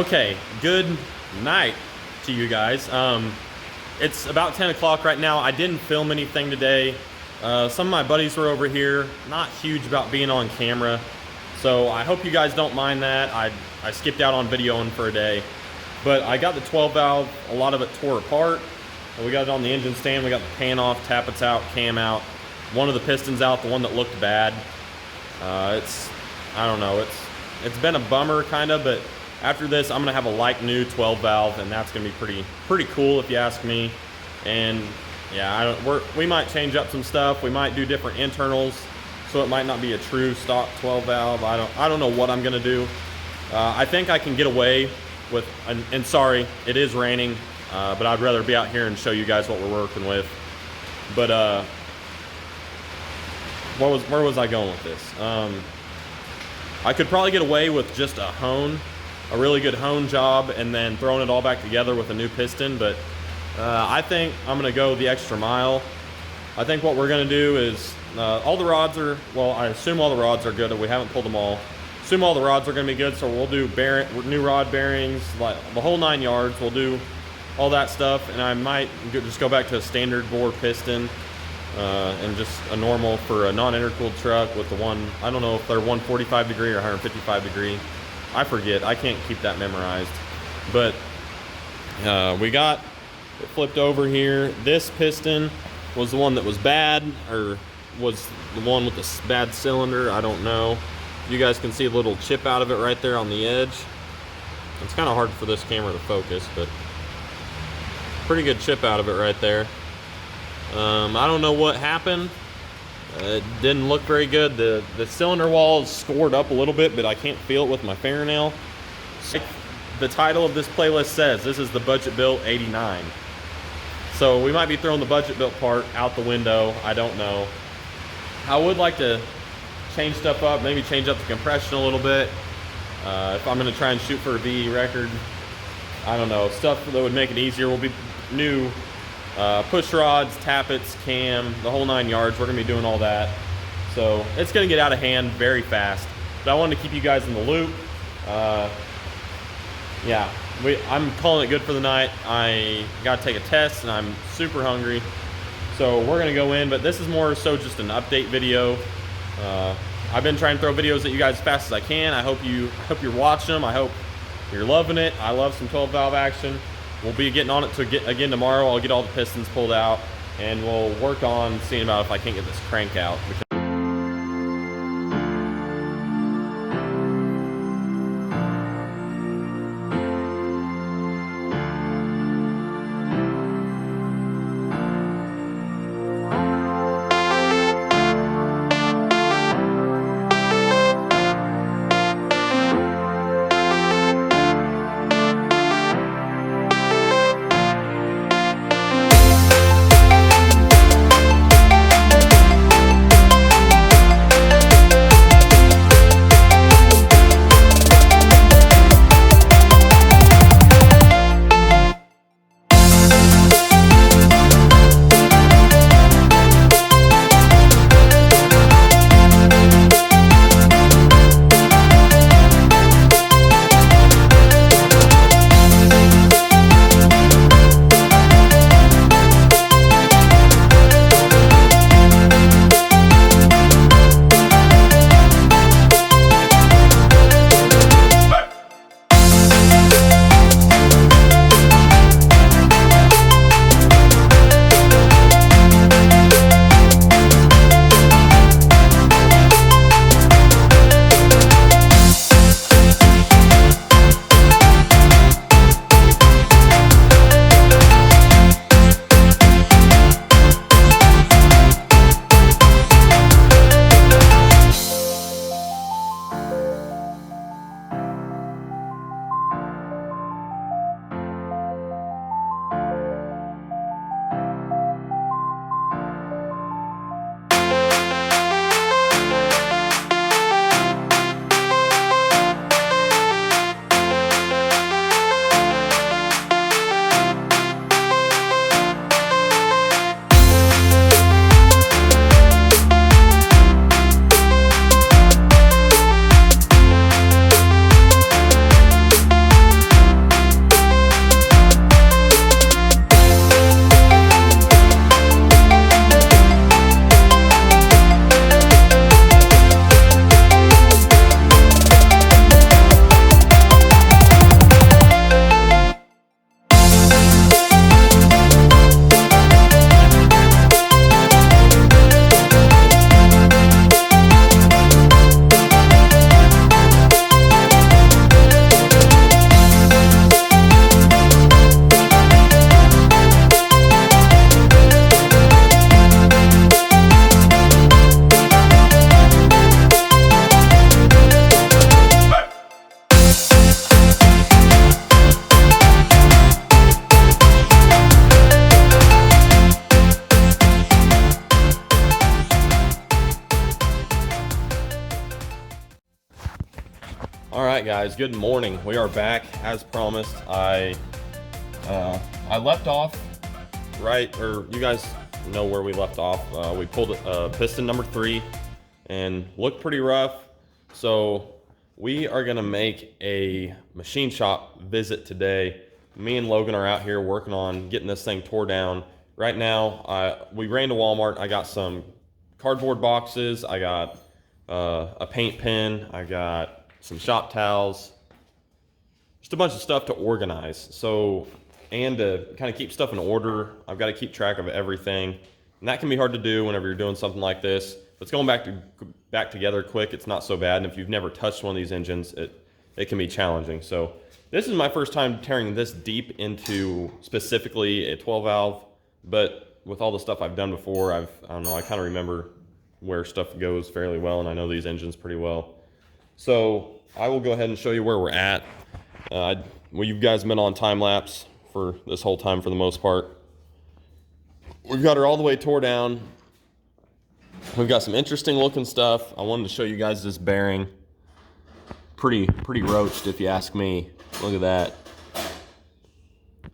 Okay, good night to you guys. It's about 10 o'clock right now. I didn't film anything today. Some of my buddies were over here, not huge about being on camera. So I hope you guys don't mind that. I skipped out on videoing for a day. But I got the 12 valve, a lot of it tore apart. We got it on the engine stand, we got the pan off, tappets out, cam out. One of the pistons out, the one that looked bad. I don't know, it's been a bummer kind of, but after this I'm gonna have a like new 12 valve, and that's gonna be pretty cool if you ask me. And yeah, we might change up some stuff, we might do different internals, so it might not be a true stock 12 valve. I don't know what I'm gonna do. I think I can get away with, and sorry, it is raining, but I'd rather be out here and show you guys what we're working with. But where was I going with this? I could probably get away with just a really good hone job, and then throwing it all back together with a new piston, but I think I'm gonna go the extra mile. I think what we're gonna do is, all the rods are, well, I assume all the rods are good, we haven't pulled them all. Assume all the rods are gonna be good, so we'll do new rod bearings, like the whole 9 yards. We'll do all that stuff, and I might just go back to a standard bore piston, and just a normal for a non-intercooled truck with the one, I don't know if they're 145 degree or 155 degree. I forget, I can't keep that memorized. But we got it flipped over here. This piston was the one that was bad, or was the one with the bad cylinder, I don't know. You guys can see a little chip out of it right there on the edge. It's kind of hard for this camera to focus, but pretty good chip out of it right there. I don't know what happened. It didn't look very good. The cylinder wall is scored up a little bit, but I can't feel it with my fingernail. Like the title of this playlist says, this is the budget built 89. So we might be throwing the budget built part out the window. I don't know. I would like to change stuff up, maybe change up the compression a little bit. If I'm gonna try and shoot for a VE record, I don't know, stuff that would make it easier will be new push rods, tappets, cam, the whole 9 yards. We're gonna be doing all that. So it's gonna get out of hand very fast, but I wanted to keep you guys in the loop. Yeah, I'm calling it good for the night. I gotta take a test and I'm super hungry. So we're gonna go in, but this is more so just an update video. I've been trying to throw videos at you guys as fast as I can. I hope you're watching them. I hope you're loving it. I love some 12 valve action. We'll be getting on it again tomorrow. I'll get all the pistons pulled out, and we'll work on seeing about if I can't get this crank out. guys, good morning. We are back as promised. I left off right, or you guys know where we left off. We pulled piston number 3 and looked pretty rough. So we are gonna make a machine shop visit today. Me and Logan are out here working on getting this thing tore down. Right now, we ran to Walmart. I got some cardboard boxes. I got a paint pen. I got some shop towels, just a bunch of stuff to organize. So, and to kind of keep stuff in order, I've got to keep track of everything. And that can be hard to do whenever you're doing something like this. But it's going back together quick. It's not so bad. And if you've never touched one of these engines, it can be challenging. So this is my first time tearing this deep into specifically a 12 valve, but with all the stuff I've done before, I don't know, I kind of remember where stuff goes fairly well, and I know these engines pretty well. So I will go ahead and show you where we're at. Well, you guys been on time lapse for this whole time for the most part. We've got her all the way tore down. We've got some interesting looking stuff. I wanted to show you guys this bearing. Pretty roached if you ask me. Look at that.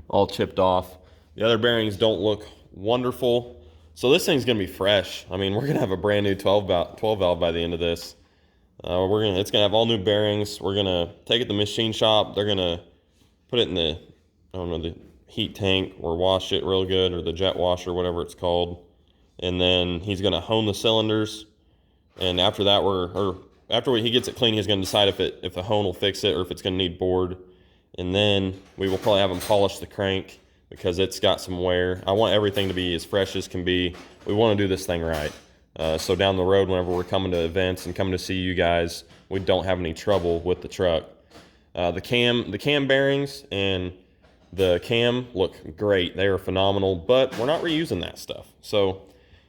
All chipped off. The other bearings don't look wonderful. So this thing's gonna be fresh. I mean, we're gonna have a brand new 12 valve by the end of this. It's gonna have all new bearings. We're gonna take it to the machine shop. They're gonna put it in the, I don't know, the heat tank or wash it real good, or the jet washer, whatever it's called. And then he's gonna hone the cylinders. And after that, after he gets it clean, he's gonna decide if the hone will fix it or if it's gonna need bored. And then we will probably have him polish the crank because it's got some wear. I want everything to be as fresh as can be. We want to do this thing right. So down the road, whenever we're coming to events and coming to see you guys, we don't have any trouble with the truck. The cam bearings and the cam look great. They are phenomenal, but we're not reusing that stuff. So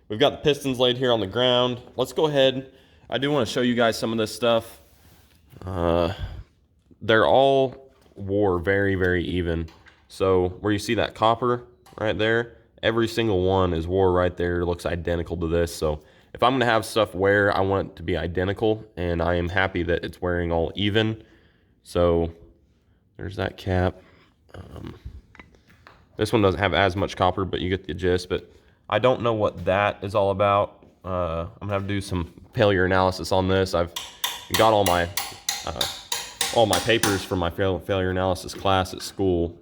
we've got the pistons laid here on the ground. Let's go ahead. I do want to show you guys some of this stuff. They're all wore very even. So where you see that copper right there, every single one is wore right there. It looks identical to this. So if I'm gonna have stuff wear, I want it to be identical, and I am happy that it's wearing all even. So there's that cap. This one doesn't have as much copper, but you get the gist. But I don't know what that is all about. I'm gonna have to do some failure analysis on this. I've got all my papers from my failure analysis class at school.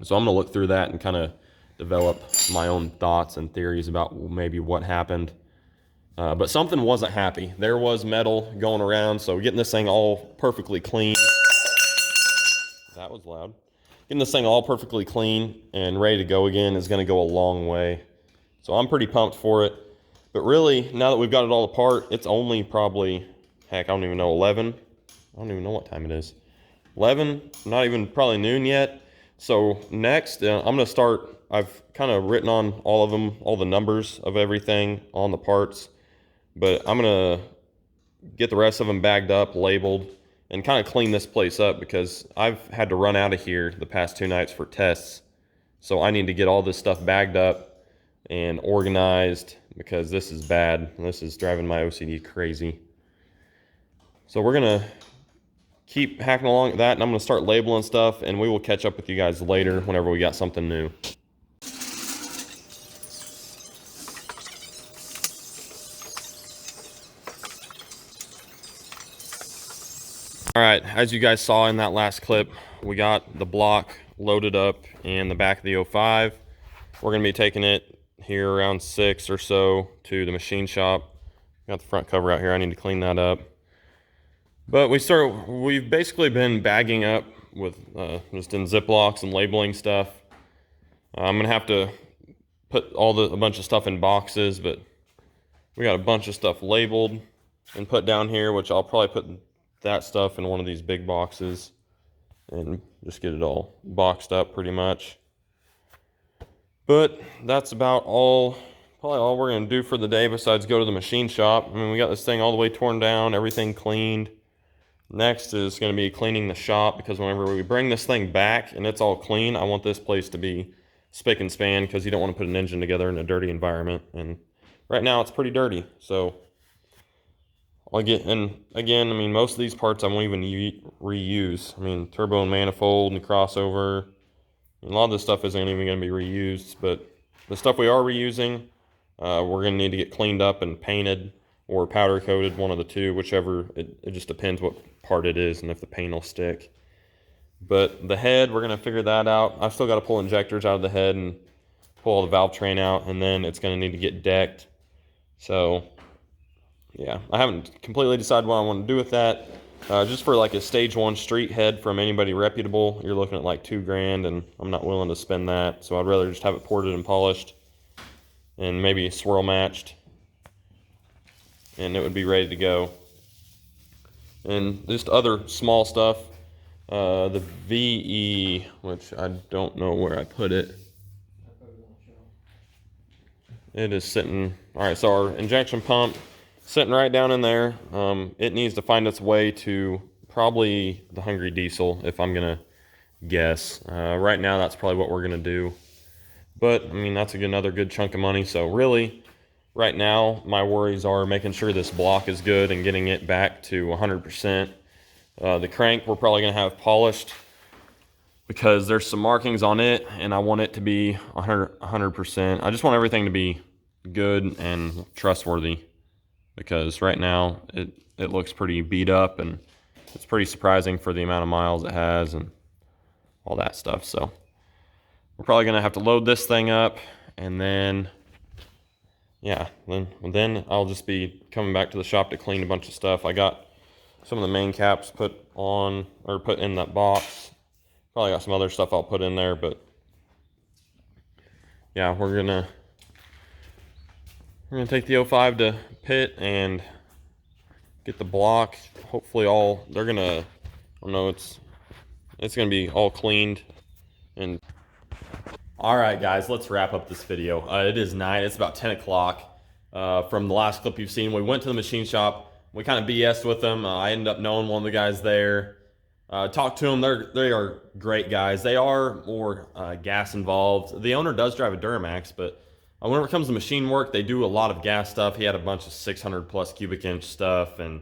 So I'm gonna look through that and kind of develop my own thoughts and theories about maybe what happened. But something wasn't happy. There was metal going around, so getting this thing all perfectly clean. That was loud. Getting this thing all perfectly clean and ready to go again is gonna go a long way. So I'm pretty pumped for it. But really, now that we've got it all apart, it's only probably, heck, I don't even know, 11? I don't even know what time it is. 11, not even probably noon yet. So next, I'm gonna start, I've kind of written on all of them, all the numbers of everything on the parts, but I'm gonna get the rest of them bagged up, labeled, and kind of clean this place up because I've had to run out of here the past 2 nights for tests. So I need to get all this stuff bagged up and organized because this is bad. This is driving my OCD crazy. So we're gonna keep hacking along at that, and I'm going to start labeling stuff, and we will catch up with you guys later whenever we got something new. All right, as you guys saw in that last clip, we got the block loaded up in the back of the 05. We're going to be taking it here around 6 or so to the machine shop. Got the front cover out here. I need to clean that up. But we've basically been bagging up with just in Ziplocs and labeling stuff. I'm gonna have to put a bunch of stuff in boxes, but we got a bunch of stuff labeled and put down here, which I'll probably put that stuff in one of these big boxes and just get it all boxed up pretty much. But that's about probably all we're gonna do for the day besides go to the machine shop. I mean, we got this thing all the way torn down, everything cleaned. Next is going to be cleaning the shop, because whenever we bring this thing back and it's all clean, I want this place to be spick and span, because you don't want to put an engine together in a dirty environment. And right now it's pretty dirty. So and again, I mean, most of these parts I won't even reuse. I mean, turbo and manifold and crossover, a lot of this stuff isn't even going to be reused, but the stuff we are reusing, we're going to need to get cleaned up and painted or powder coated, one of the two, whichever. It just depends what part it is and if the paint will stick. But the head, we're going to figure that out. I've still got to pull injectors out of the head and pull all the valve train out, and then it's going to need to get decked. So yeah, I haven't completely decided what I want to do with that. Just for like a stage 1 street head from anybody reputable, you're looking at like $2,000, and I'm not willing to spend that. So I'd rather just have it ported and polished and maybe swirl matched, and it would be ready to go. And just other small stuff. The VE, which I don't know where I put it. It is sitting, all right, so our injection pump, sitting right down in there. It needs to find its way to probably the Hungry Diesel, if I'm gonna guess. Right now, that's probably what we're gonna do. But I mean, that's another good chunk of money. So really, right now, my worries are making sure this block is good and getting it back to 100%. The crank, we're probably gonna have polished because there's some markings on it, and I want it to be 100%. I just want everything to be good and trustworthy, because right now it looks pretty beat up, and it's pretty surprising for the amount of miles it has and all that stuff. So we're probably gonna have to load this thing up, and then yeah, then I'll just be coming back to the shop to clean a bunch of stuff. I got some of the main caps put on, or put in that box. Probably got some other stuff I'll put in there, but yeah, we're gonna take the 05 to pit and get the block. Hopefully they're gonna, I don't know, it's gonna be all cleaned. And all right, guys, let's wrap up this video. It is night. It's about 10 o'clock. From the last clip you've seen, we went to the machine shop. We kind of BS'd with them. I ended up knowing one of the guys there. Talked to them. They are great guys. They are more gas involved. The owner does drive a Duramax, but whenever it comes to machine work, they do a lot of gas stuff. He had a bunch of 600 plus cubic inch stuff, and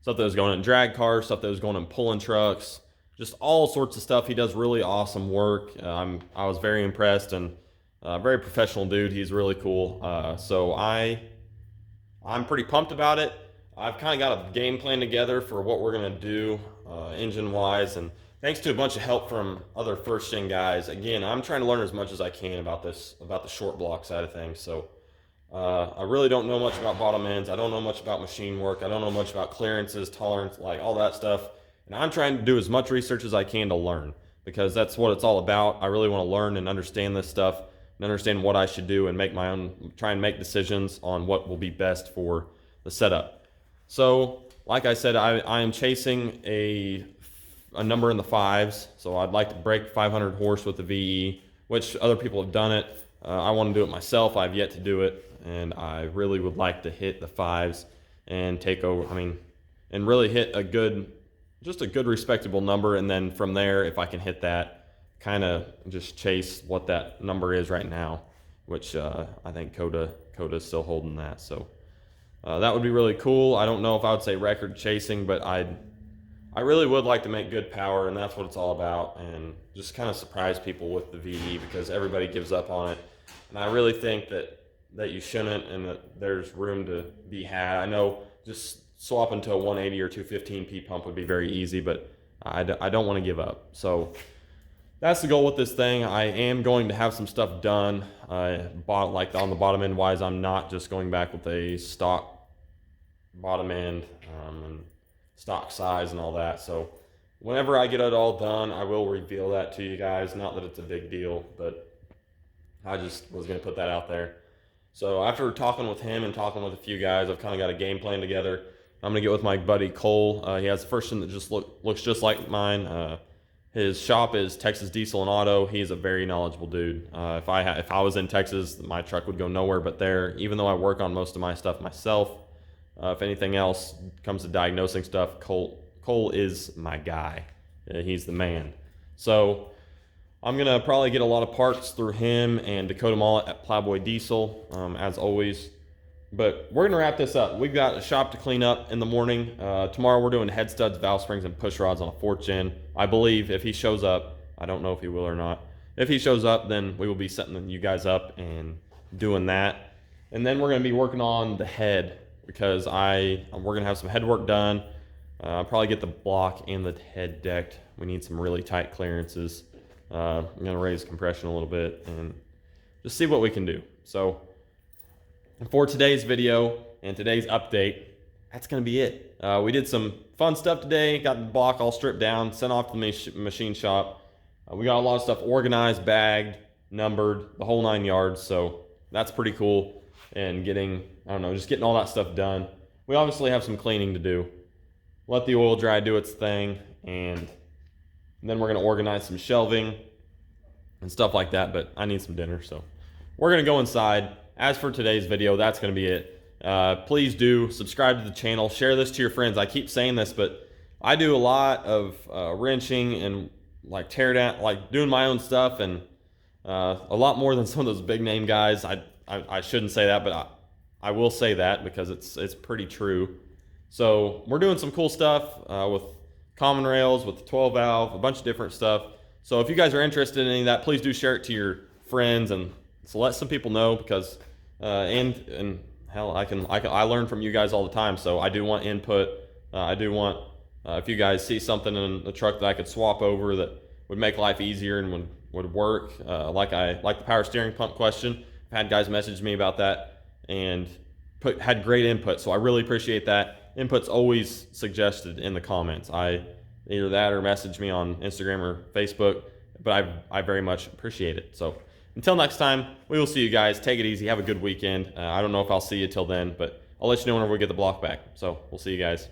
stuff that was going in drag cars, stuff that was going in pulling trucks, just all sorts of stuff. He does really awesome work. I was very impressed, and very professional dude. He's really cool. So I'm pretty pumped about it. I've kind of got a game plan together for what we're gonna do engine wise, and thanks to a bunch of help from other first gen guys. Again, I'm trying to learn as much as I can about the short block side of things. So I really don't know much about bottom ends. I don't know much about machine work. I don't know much about clearances, tolerance, like all that stuff. And I'm trying to do as much research as I can to learn, because that's what it's all about. I really want to learn and understand this stuff and understand what I should do and make my own, try and make decisions on what will be best for the setup. So, like I said, I am chasing a number in the 5s. So I'd like to break 500 horse with the VE, which other people have done it. I want to do it myself. I've yet to do it, and I really would like to hit the 5s and take over. I mean, and really hit just a good respectable number, and then from there, if I can hit that, kind of just chase what that number is right now, which I think Coda's still holding that. So. That would be really cool. I don't know if I would say record chasing, but I really would like to make good power, and that's what it's all about, and just kind of surprise people with the VE, because everybody gives up on it. And I really think that you shouldn't, and that there's room to be had. I know just swapping to a 180 or 215P pump would be very easy, but I don't want to give up. So that's the goal with this thing. I am going to have some stuff done. Like on the bottom end wise, I'm not just going back with a stock bottom end and stock size and all that. So whenever I get it all done, I will reveal that to you guys. Not that it's a big deal, but I just was going to put that out there. So after talking with him and talking with a few guys, I've kind of got a game plan together. I'm going to get with my buddy Cole. He has the first one that just looks just like mine. His shop is Texas Diesel and Auto. He's a very knowledgeable dude. If I was in Texas, my truck would go nowhere but there. Even though I work on most of my stuff myself, if anything else comes to diagnosing stuff, Cole is my guy. He's the man. So I'm gonna probably get a lot of parts through him and Dakota Mullet at Plowboy Diesel, as always. But we're gonna wrap this up. We've got a shop to clean up in the morning. Tomorrow we're doing head studs, valve springs, and push rods on a 4th gen. I believe if he shows up, I don't know if he will or not. If he shows up, then we will be setting you guys up and doing that. And then we're gonna be working on the head because we're gonna have some head work done. Probably get the block and the head decked. We need some really tight clearances. I'm gonna raise compression a little bit and just see what we can do. So for today's video and today's update, that's gonna be it. We did some fun stuff today, got the block all stripped down, sent off to the machine shop. We got a lot of stuff organized, bagged, numbered, the whole 9 yards, so that's pretty cool. And just getting all that stuff done. We obviously have some cleaning to do. Let the oil dry do its thing, and then we're gonna organize some shelving and stuff like that, but I need some dinner, so we're gonna go inside. As for today's video, that's gonna be it. Please do subscribe to the channel, share this to your friends. I keep saying this, but I do a lot of wrenching and like tear down, like doing my own stuff, and a lot more than some of those big name guys. I shouldn't say that, but I will say that because it's pretty true. So we're doing some cool stuff with common rails, with the 12 valve, a bunch of different stuff. So if you guys are interested in any of that, please do share it to your friends and so let some people know, because and hell, I learn from you guys all the time. So I do want input. I do want if you guys see something in the truck that I could swap over that would make life easier and would work, like the power steering pump question. I've had guys message me about that and had great input. So I really appreciate that. Input's always suggested in the comments. Either that or message me on Instagram or Facebook, but I very much appreciate it. So until next time, we will see you guys. Take it easy. Have a good weekend. I don't know if I'll see you till then, but I'll let you know whenever we get the block back. So we'll see you guys.